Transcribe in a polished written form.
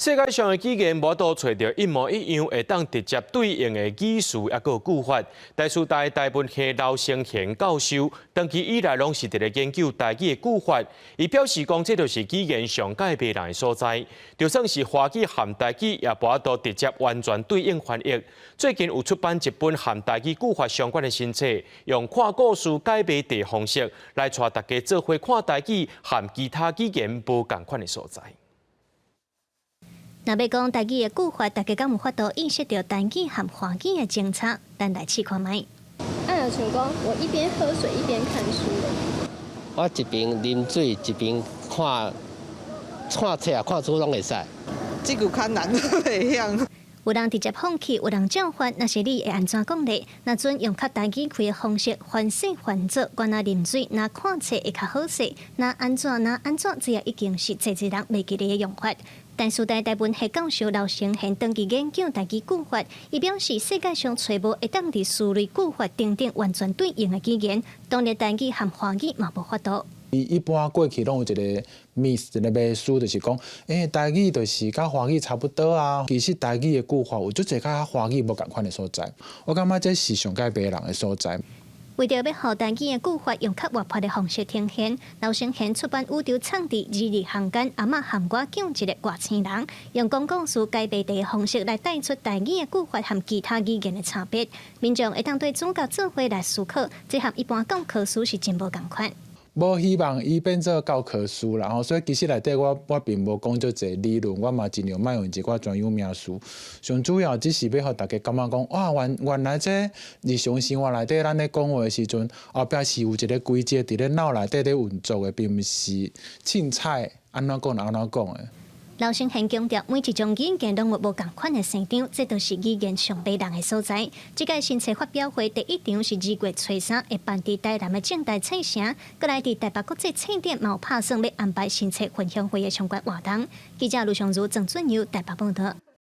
世界上的语言无都找到一模一样会当直接对应的语序，也个句法。台师大台文系刘成贤教授，长期以来拢是伫咧研究台语的句法。伊表示讲，这就是语言上界别人的所在。就算是华语含台语，也无都直接完全对应翻译。最近有出版一本含台语句法相关的新册，用看故事解别地方式来带大家做伙看台语含其他语言无共款的所在。 若要讲台语的句法，大家敢有法度意识到台语和华语的精差？咱来试看卖。像讲，我一边喝水一边看书。我一边啉水，一边看册看书拢会使。这句较难，袂晓。有人直接放弃，有人照翻，那是你会安怎讲咧？那准用较台语开的方式，反省反做，管那啉水，那看册会较好势，那安怎，这也已经是侪人袂记得的用法。 但是台文系教授刘成贤长期研究台语句法，伊表示世界上找无会当伫数类句法等完全对应的语言，当然台语和华语嘛无法度。一般过去拢有一个 miss 一个迷思，就是讲，台语就是甲华语差不多啊。其实台语的句法有足侪甲华语无共款的所在，我感觉这是上界别人的所在。 为着要互台语的句法用较活泼的方式呈现，刘成贤出版宇宙创伫日行间阿嬷含我讲一个外星人，用讲故事解别地的方式来带出台语的句法和其他语言的差别。民众会当对主角做伙来思考，这和一般教科书是真无共款。 无希望伊变做教科书啦，所以其实内底我并无讲足侪理论，我嘛尽量莫用一寡专有名词。上主要只是要互大家感觉讲，哇，原来这日常生活内底咱咧讲话的时阵，后壁是有一个规则伫咧脑内底咧运作的，并毋是凊彩安怎讲就安怎讲的。 刘成贤强调，每一种语言拢有无共款的生长，这都是语言上迷人的所在。这届新册发表会第一场是2月初3，会办伫台南的正大册城，搁来伫台北国际册店嘛有拍算要安排新册分享会的相关活动。记者卢尚如、郑俊佑台北报道。